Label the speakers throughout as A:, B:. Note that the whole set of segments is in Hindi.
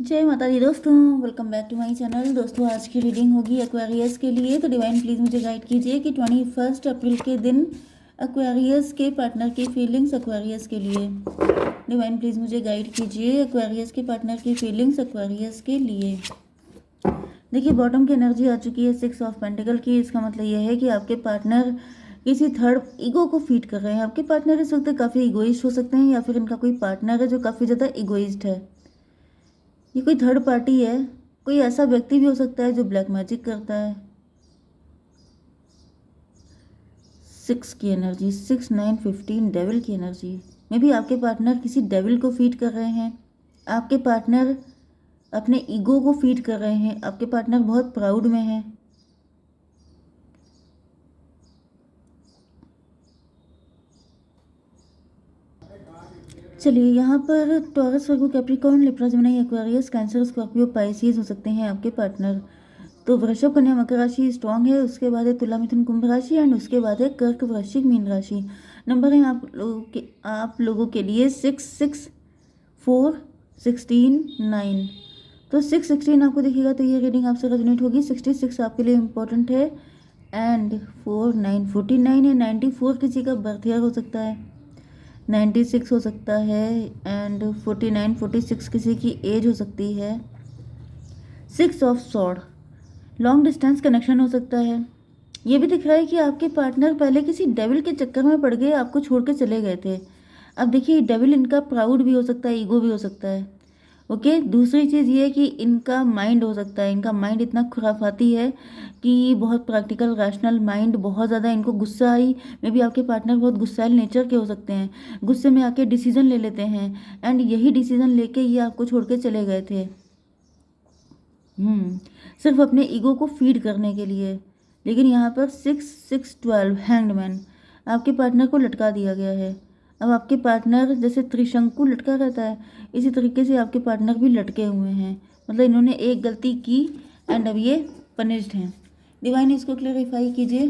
A: जय माता दी दोस्तों, welcome back to my channel. दोस्तों आज की रीडिंग होगी एक्वेरियस के लिए। तो डिवाइन प्लीज़ मुझे गाइड कीजिए कि 21 अप्रैल के दिन एक्वेरियस के पार्टनर की फीलिंग्स एक्वेरियस के लिए। डिवाइन प्लीज़ मुझे गाइड कीजिए एक्वेरियस के पार्टनर की फीलिंग्स एक्वेरियस के लिए। देखिए बॉटम की एनर्जी आ चुकी है 6 ऑफ पेंटिकल की। इसका मतलब यह है कि आपके पार्टनर किसी थर्ड ईगो को फीड कर रहे हैं। आपके पार्टनर इस वक्त काफ़ी ईगोइस्ट हो सकते हैं, या फिर इनका कोई पार्टनर है जो काफ़ी ज़्यादा ईगोइस्ट है। ये कोई थर्ड पार्टी है, कोई ऐसा व्यक्ति भी हो सकता है जो ब्लैक मैजिक करता है। 6 की एनर्जी, 6 9 15 डेविल की एनर्जी। मे भी आपके पार्टनर किसी डेविल को फीड कर रहे हैं। आपके पार्टनर अपने ईगो को फीड कर रहे हैं। आपके पार्टनर बहुत प्राउड में है। चलिए यहाँ पर Taurus, Virgo, Capricorn, Libra, Gemini, Aquarius, Cancer, Scorpio, Pisces हो सकते हैं आपके पार्टनर। तो वृषभ, कन्या, मकर राशि स्ट्रांग है। उसके बाद है तुला, मिथुन, कुंभ राशि एंड उसके बाद है कर्क, वृश्चिक, मीन राशि। नंबर है आप लोगों के लिए 6 6 4 16 9। तो 6 16 आपको दिखेगा तो ये रीडिंग आपसे रेजोनेट होगी। 66 आपके लिए इम्पोर्टेंट है एंड 4 9 49 है। 94 किसी का बर्थ ईयर हो सकता है, 96 हो सकता है एंड 49 46 किसी की एज हो सकती है। 6 of sword, long distance connection हो सकता है। ये भी दिख रहा है कि आपके पार्टनर पहले किसी डेविल के चक्कर में पड़ गए, आपको छोड़ के चले गए थे। अब देखिए डेविल इनका प्राउड भी हो सकता है, ईगो भी हो सकता है। ओके, दूसरी चीज़ ये है कि इनका माइंड हो सकता है। इनका माइंड इतना खुराफाती है कि बहुत प्रैक्टिकल रैशनल माइंड, बहुत ज़्यादा इनको गुस्सा आई। मे बी आपके पार्टनर बहुत गुस्सैल नेचर के हो सकते हैं, गुस्से में आके डिसीजन ले लेते हैं एंड यही डिसीजन लेके ये आपको छोड़ के चले गए थे। सिर्फ अपने ईगो को फीड करने के लिए। लेकिन यहाँ पर 6 6 12 हैंगमैन, आपके पार्टनर को लटका दिया गया है। अब आपके पार्टनर जैसे त्रिशंकु लटका रहता है, इसी तरीके से आपके पार्टनर भी लटके हुए हैं। मतलब इन्होंने एक गलती की एंड अब ये पनिश्ड हैं। डिवाइन इसको क्लेरिफाई कीजिए।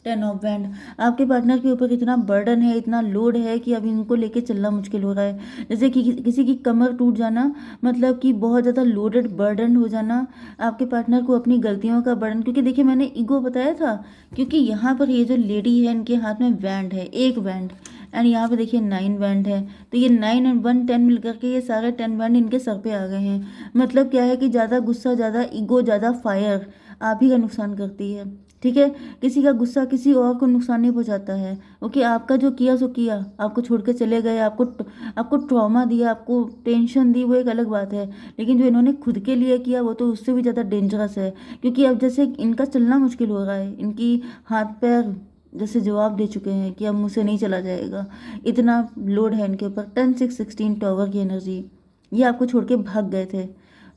A: 10 ऑफ बैंड, आपके पार्टनर के ऊपर इतना बर्डन है, इतना लोड है कि अब इनको लेके चलना मुश्किल हो रहा है। जैसे कि किसी की कमर टूट जाना, मतलब कि बहुत ज़्यादा लोडेड बर्डन हो जाना आपके पार्टनर को, अपनी गलतियों का बर्डन। क्योंकि देखिए मैंने ईगो बताया था, क्योंकि यहाँ पर ये जो लेडी है इनके हाथ में बैंड है, एक बैंड एंड यहाँ पे देखिए 9 बैंड है। तो ये 9 एंड 1 10 मिल करके ये सारे 10 बैंड इनके सर पे आ गए हैं। मतलब क्या है कि ज़्यादा गुस्सा, ज़्यादा ईगो, ज़्यादा फायर आप ही का नुकसान करती है। ठीक है, किसी का गुस्सा किसी और को नुकसान नहीं पहुंचाता है। ओके, आपका जो किया सो किया, आपको छोड़ के चले गए, आपको ट्रॉमा दिया, आपको टेंशन दी, वो एक अलग बात है। लेकिन जो इन्होंने खुद के लिए किया वो तो उससे भी ज़्यादा डेंजरस है। क्योंकि अब जैसे इनका चलना मुश्किल हो रहा है, इनकी हाथ पैर जैसे जवाब दे चुके हैं कि अब मुझसे नहीं चला जाएगा, इतना लोड है इनके ऊपर। 10 6 16 टॉवर की एनर्जी, ये आपको छोड़ के भाग गए थे।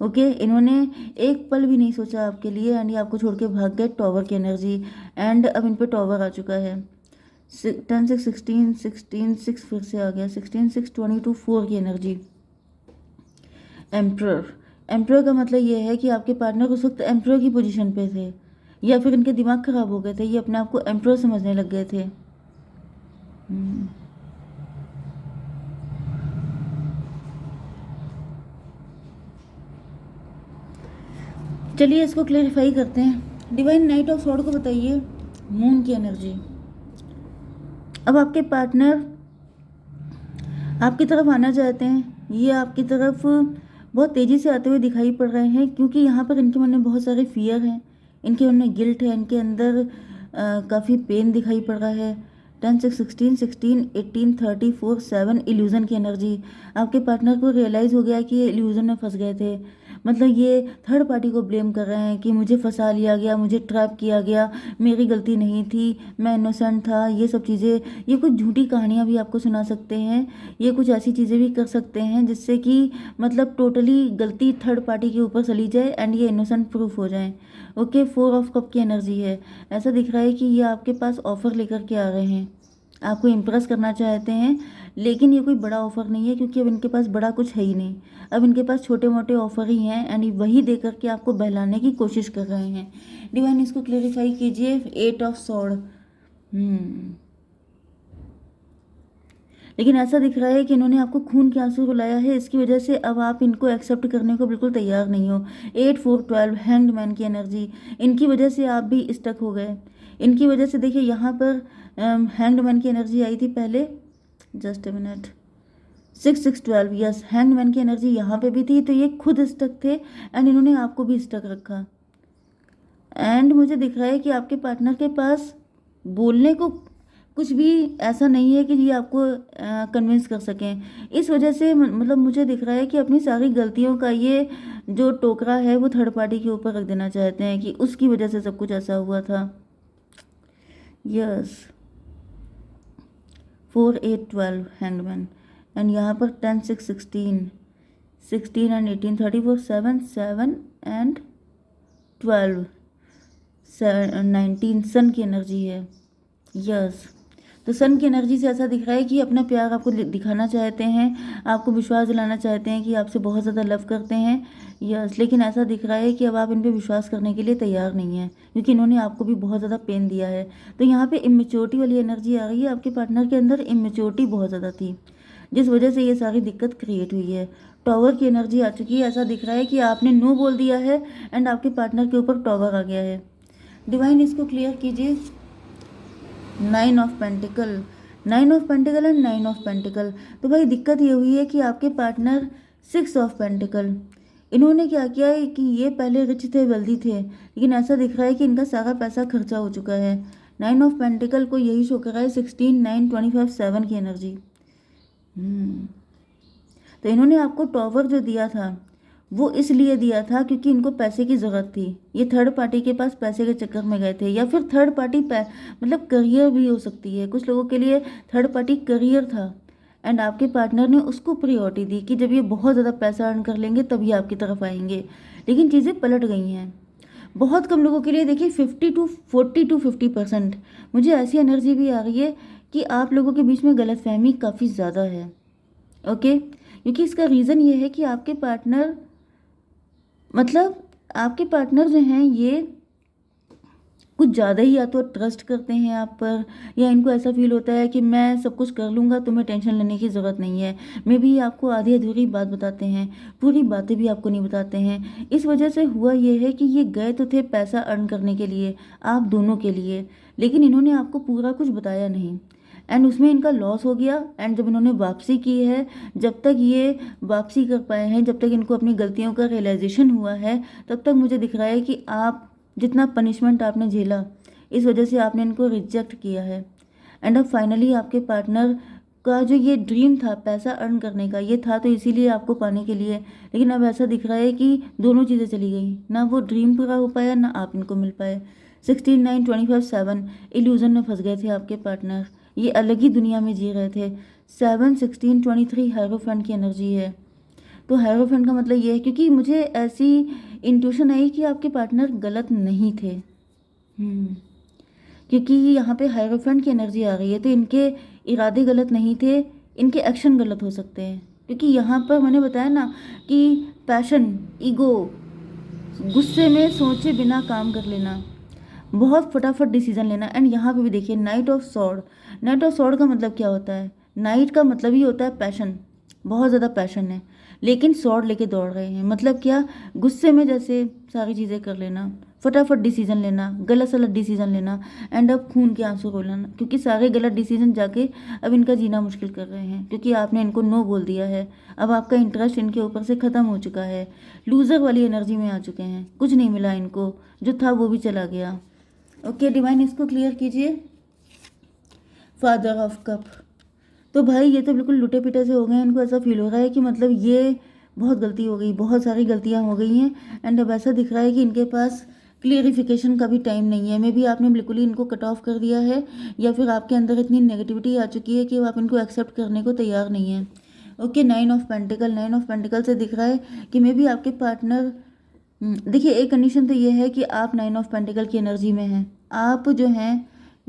A: ओके, इन्होंने एक पल भी नहीं सोचा आपके लिए एंड ये आपको छोड़ के भाग गए। टॉवर की एनर्जी एंड अब इन पे टॉवर आ चुका है। 10 6 16 16 6 फिर से आ गया। 16 6 22 4 की एनर्जी। एम्प्रर, एम्प्रर का मतलब ये है कि आपके पार्टनर उस वक्त एम्प्रर की पोजीशन पे थे, या फिर इनके दिमाग खराब हो गए थे, ये अपने आप को एम्प्रर समझने लग गए थे। चलिए इसको क्लेरिफाई करते हैं। डिवाइन नाइट ऑफ सॉर्ड को बताइए मून की एनर्जी। अब आपके पार्टनर आपकी तरफ आना चाहते हैं, ये आपकी तरफ बहुत तेज़ी से आते हुए दिखाई पड़ रहे हैं, क्योंकि यहाँ पर इनके मन में बहुत सारे फियर हैं, इनके मन में गिल्ट है, इनके अंदर काफ़ी पेन दिखाई पड़ रहा है। 10 6 16 16 18 34 7 इल्यूज़न की एनर्जी, आपके पार्टनर को रियलाइज़ हो गया कि ये इल्यूज़न में फंस गए थे। मतलब ये थर्ड पार्टी को ब्लेम कर रहे हैं कि मुझे फंसा लिया गया, मुझे ट्रैप किया गया, मेरी गलती नहीं थी, मैं इनोसेंट था, ये सब चीज़ें। ये कुछ झूठी कहानियाँ भी आपको सुना सकते हैं, ये कुछ ऐसी चीज़ें भी कर सकते हैं जिससे कि मतलब टोटली गलती थर्ड पार्टी के ऊपर चली जाए एंड ये इनोसेंट प्रूफ हो जाए। ओके, 4 ऑफ कप की एनर्जी है। ऐसा दिख रहा है कि ये आपके पास ऑफ़र लेकर के आ रहे हैं, आपको इम्प्रेस करना चाहते हैं। लेकिन ये कोई बड़ा ऑफ़र नहीं है, क्योंकि अब इनके पास बड़ा कुछ है ही नहीं। अब इनके पास छोटे मोटे ऑफ़र ही हैं एंड वही दे करके आपको बहलाने की कोशिश कर रहे हैं। डिवाइन इसको क्लेरिफाई कीजिए। 8 ऑफ सॉर्ड, लेकिन ऐसा दिख रहा है कि इन्होंने आपको खून के आंसू रुलाया है, इसकी वजह से अब आप इनको एक्सेप्ट करने को बिल्कुल तैयार नहीं हो। 8 4 12 हैंग्ड मैन की एनर्जी, इनकी वजह से आप भी स्टक हो गए। इनकी वजह से देखिए यहाँ पर हैंग्ड मैन की एनर्जी आई थी पहले, just a minute, 6 6 12, yes, hanged man की एनर्जी यहाँ पे भी थी, तो ये खुद स्टक थे एंड इन्होंने आपको भी स्टक रखा। एंड मुझे दिख रहा है कि आपके पार्टनर के पास बोलने को कुछ भी ऐसा नहीं है कि ये आपको कन्विंस कर सकें। इस वजह से मतलब मुझे दिख रहा है कि अपनी सारी गलतियों का ये जो टोकरा है वो थर्ड पार्टी के ऊपर रख देना चाहते हैं कि उसकी वजह से सब कुछ ऐसा हुआ था। यस, 4 8 12 हैंडमैन, एंड यहाँ पर 10 6 16 16 एंड 18 34 7 7 एंड 12 19 सन की एनर्जी है। यस, तो सन की एनर्जी से ऐसा दिख रहा है कि अपना प्यार आपको दिखाना चाहते हैं, आपको विश्वास दिलाना चाहते हैं कि आपसे बहुत ज़्यादा लव करते हैं। यस, लेकिन ऐसा दिख रहा है कि अब आप इन पे विश्वास करने के लिए तैयार नहीं हैं, क्योंकि इन्होंने आपको भी बहुत ज़्यादा पेन दिया है। तो यहाँ पे इमेच्योरिटी वाली एनर्जी आ रही है, आपके पार्टनर के अंदर इमेच्योरिटी बहुत ज़्यादा थी, जिस वजह से ये सारी दिक्कत क्रिएट हुई है। टॉवर की एनर्जी आ चुकी है, ऐसा दिख रहा है कि आपने नो बोल दिया है एंड आपके पार्टनर के ऊपर टॉवर आ गया है। डिवाइन इसको क्लियर कीजिए। 9 of pentacle, 9 of pentacle and 9 of pentacle. तो भाई दिक्कत ये हुई है कि आपके पार्टनर 6 ऑफ पेंटिकल, इन्होंने क्या किया है कि ये पहले रिच थे, वेल्दी थे, लेकिन ऐसा दिख रहा है कि इनका सारा पैसा खर्चा हो चुका है। 9 ऑफ पेंटिकल को यही शो कर रहा है, 16 9 25 7 की एनर्जी। तो इन्होंने आपको टॉवर जो दिया था वो इसलिए दिया था क्योंकि इनको पैसे की ज़रूरत थी। ये थर्ड पार्टी के पास पैसे के चक्कर में गए थे, या फिर थर्ड पार्टी मतलब करियर भी हो सकती है, कुछ लोगों के लिए थर्ड पार्टी करियर था एंड आपके पार्टनर ने उसको प्रियोरिटी दी कि जब ये बहुत ज़्यादा पैसा अर्न कर लेंगे तभी आपकी तरफ आएंगे। लेकिन चीज़ें पलट गई हैं बहुत कम लोगों के लिए। देखिए 40 to 50% मुझे ऐसी एनर्जी भी आ रही है कि आप लोगों के बीच में गलतफहमी काफ़ी ज़्यादा है। ओके, क्योंकि इसका रीज़न ये है कि आपके पार्टनर आपके पार्टनर जो हैं ये कुछ ज़्यादा ही या तो ट्रस्ट करते हैं आप पर, या इनको ऐसा फील होता है कि मैं सब कुछ कर लूँगा, तुम्हें टेंशन लेने की ज़रूरत नहीं है। मे भी आपको आधी अधूरी बात बताते हैं, पूरी बातें भी आपको नहीं बताते हैं। इस वजह से हुआ ये है कि ये गए तो थे पैसा अर्न करने के लिए, आप दोनों के लिए, लेकिन इन्होंने आपको पूरा कुछ बताया नहीं एंड उसमें इनका लॉस हो गया। एंड जब इन्होंने वापसी की है, जब तक ये वापसी कर पाए हैं, जब तक इनको अपनी गलतियों का रियलाइजेशन हुआ है, तब तक मुझे दिख रहा है कि आप जितना पनिशमेंट आपने झेला, इस वजह से आपने इनको रिजेक्ट किया है। एंड अब फाइनली आपके पार्टनर का जो ये ड्रीम था पैसा अर्न करने का, ये था तो इसीलिए आपको पाने के लिए, लेकिन अब ऐसा दिख रहा है कि दोनों चीज़ें चली गई, ना वो ड्रीम पूरा हो पाया ना आप इनको मिल पाए। 16 9 25 7 इल्यूजन में फंस गए थे आपके पार्टनर, ये अलग ही दुनिया में जी रहे थे। 7 16 23 हायरोफेंट की एनर्जी है। तो हायरोफेंट का मतलब ये है, क्योंकि मुझे ऐसी इंट्यूशन आई कि आपके पार्टनर गलत नहीं थे, क्योंकि यहाँ पे हायरोफेंट की एनर्जी आ रही है, तो इनके इरादे गलत नहीं थे, इनके एक्शन गलत हो सकते हैं। क्योंकि यहाँ पर मैंने बताया ना कि पैशन, ईगो, गुस्से में सोचे बिना काम कर लेना, बहुत फटाफट डिसीजन लेना। एंड यहाँ पे भी देखिए night of sword, night of sword का मतलब क्या होता है? नाइट का मतलब ही होता है पैशन, बहुत ज़्यादा पैशन है, लेकिन सॉर्ड लेके दौड़ रहे हैं। मतलब क्या? गुस्से में जैसे सारी चीज़ें कर लेना, फटाफट डिसीजन लेना, गलत सलत डिसीजन लेना, एंड अब खून के आंसू रोना, क्योंकि सारे गलत डिसीजन जाके अब इनका जीना मुश्किल कर रहे हैं, क्योंकि आपने इनको नो बोल दिया है। अब आपका इंटरेस्ट इनके ऊपर से ख़त्म हो चुका है, लूज़र वाली एनर्जी में आ चुके हैं, कुछ नहीं मिला इनको, जो था वो भी चला गया। ओके डिवाइन, इसको क्लियर कीजिए। फादर ऑफ कप, तो भाई ये तो बिल्कुल लुटे पिटे से हो गए हैं, इनको ऐसा फील हो रहा है कि मतलब ये बहुत गलती हो गई, बहुत सारी गलतियां हो गई हैं एंड अब ऐसा दिख रहा है कि इनके पास क्लियरिफिकेशन का भी टाइम नहीं है। मे बी आपने बिल्कुल ही इनको कट ऑफ कर दिया है, या फिर आपके अंदर इतनी नेगेटिविटी आ चुकी है कि आप इनको एक्सेप्ट करने को तैयार नहीं है। Okay, 9 of pentacle, 9 of pentacle से दिख रहा है कि मे बी आपके पार्टनर, देखिए एक कंडीशन तो ये है कि आप 9 ऑफ पेंटिकल की एनर्जी में हैं, आप जो हैं,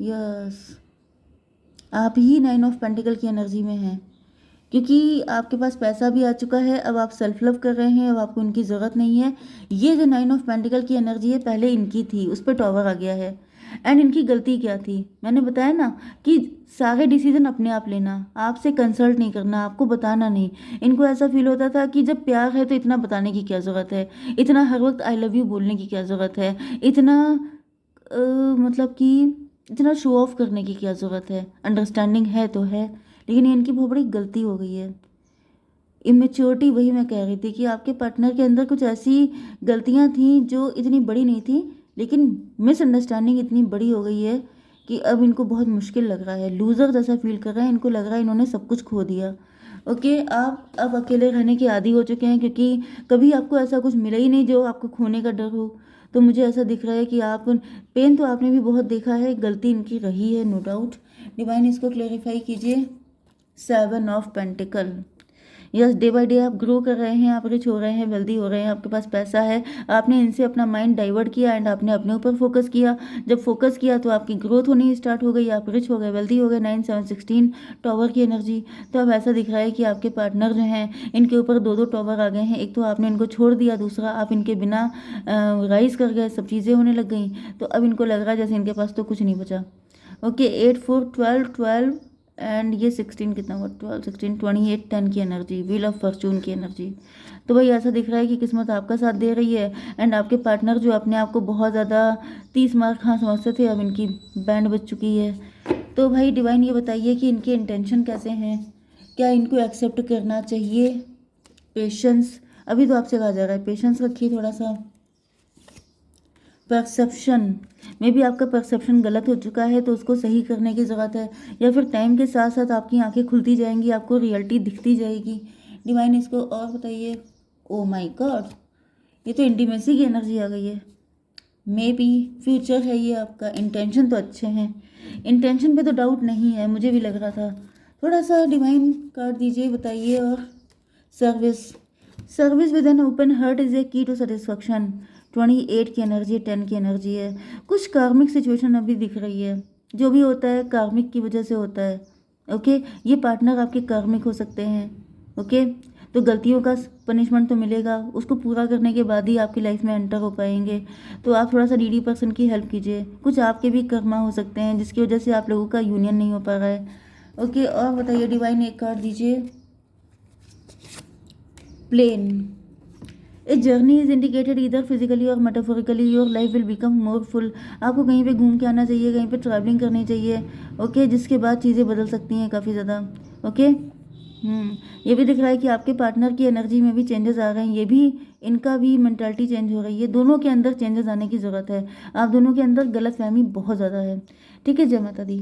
A: यस, आप ही 9 ऑफ पेंटिकल की एनर्जी में हैं, क्योंकि आपके पास पैसा भी आ चुका है, अब आप सेल्फ लव कर रहे हैं, अब आपको इनकी ज़रूरत नहीं है। ये जो 9 ऑफ पेंटिकल की एनर्जी है पहले इनकी थी, उस पर टॉवर आ गया है एंड इनकी गलती क्या थी, मैंने बताया ना कि सारे डिसीजन अपने आप लेना, आपसे कंसल्ट नहीं करना, आपको बताना नहीं। इनको ऐसा फील होता था कि जब प्यार है तो इतना बताने की क्या ज़रूरत है, इतना हर वक्त आई लव यू बोलने की क्या ज़रूरत है, इतना मतलब कि इतना शो ऑफ करने की क्या ज़रूरत है। अंडरस्टैंडिंग है तो है, लेकिन ये इनकी बहुत बड़ी गलती हो गई है। इमेच्योरिटी, वही मैं कह रही थी कि आपके पार्टनर के अंदर कुछ ऐसी गलतियां थी जो इतनी बड़ी नहीं थी, लेकिन मिसअंडरस्टैंडिंग इतनी बड़ी हो गई है कि अब इनको बहुत मुश्किल लग रहा है, लूज़र जैसा फील कर रहे हैं। इनको लग रहा है इन्होंने सब कुछ खो दिया। ओके, आप अब अकेले रहने के आदी हो चुके हैं, क्योंकि कभी आपको ऐसा कुछ मिला ही नहीं जो आपको खोने का डर हो। तो मुझे ऐसा दिख रहा है कि आप, पेन तो आपने भी बहुत देखा है, गलती इनकी रही है नो डाउट। डिवाइन इसको क्लेरिफाई कीजिए। 7 of pentacle. Yes, day by day आप ग्रो कर रहे हैं, आप रिच हो रहे हैं, वेल्दी हो रहे हैं, आपके पास पैसा है। आपने इनसे अपना माइंड डाइवर्ट किया एंड आपने अपने ऊपर फोकस किया। जब फोकस किया तो आपकी ग्रोथ होनी स्टार्ट हो गई, आप रिच हो गए, वेल्दी हो गए। 9 7 16 टॉवर की एनर्जी। तो अब ऐसा दिख रहा है कि आपके पार्टनर जो हैं, इनके ऊपर 2 2 टॉवर आ गए हैं। एक तो आपने इनको छोड़ दिया, दूसरा आप इनके बिना राइज कर गए, सब चीज़ें होने लग गई। तो अब इनको लग रहा है जैसे इनके पास तो कुछ नहीं बचा। ओके, 8 4 12 12 एंड ये 16 कितना हुआ, 12 16 28 10 की एनर्जी, व्हील ऑफ फॉर्चून की एनर्जी। तो भाई ऐसा दिख रहा है कि किस्मत आपका साथ दे रही है। एंड आपके पार्टनर जो अपने आप को बहुत ज़्यादा 30 मार्क हाँ समझते थे, अब इनकी बैंड बज चुकी है। तो भाई डिवाइन ये बताइए कि इनके इंटेंशन कैसे हैं, क्या इनको एक्सेप्ट करना चाहिए? पेशेंस, अभी तो आपसे कहा जा रहा है पेशेंस रखिए थोड़ा सा। परसेप्शन, में भी आपका परसेप्शन गलत हो चुका है तो उसको सही करने की ज़रूरत है, या फिर टाइम के साथ साथ आपकी आंखें खुलती जाएंगी, आपको रियलिटी दिखती जाएगी। डिवाइन इसको और बताइए। ओ माय गॉड, ये तो इंटीमेसी की एनर्जी आ गई है। मे बी फ्यूचर है ये आपका। इंटेंशन तो अच्छे हैं, इंटेंशन पे तो डाउट नहीं है, मुझे भी लग रहा था। थोड़ा सा डिवाइन कार्ड दीजिए, बताइए। और service, service with an open heart is a की टू सेटिस्फैक्शन। 28 की एनर्जी, 10 की एनर्जी है। कुछ कार्मिक सिचुएशन अभी दिख रही है, जो भी होता है कार्मिक की वजह से होता है। ओके, ये पार्टनर आपके कार्मिक हो सकते हैं। ओके, तो गलतियों का पनिशमेंट तो मिलेगा, उसको पूरा करने के बाद ही आपकी लाइफ में एंटर हो पाएंगे। तो आप थोड़ा सा नीडी पर्सन की हेल्प कीजिए। कुछ आपके भी कर्मा हो सकते हैं जिसकी वजह से आप लोगों का यूनियन नहीं हो पा रहा है। ओके, और बताइए डिवाइन, एक कार्ड दीजिए। Plane, a journey is indicated इधर फिजिकली और metaphorically, your life will become more full. आपको कहीं पे घूम के आना चाहिए, कहीं पे ट्रैवलिंग करनी चाहिए। ओके, जिसके बाद चीज़ें बदल सकती हैं काफ़ी ज़्यादा। ओके, ये भी दिख रहा है कि आपके पार्टनर की एनर्जी में भी चेंजेस आ रहे हैं, ये भी, इनका भी मेंटालिटी चेंज हो रही है। दोनों के अंदर चेंजेस आने की ज़रूरत है, आप दोनों के अंदर गलतफहमी बहुत ज़्यादा है। ठीक है, जय माता दी।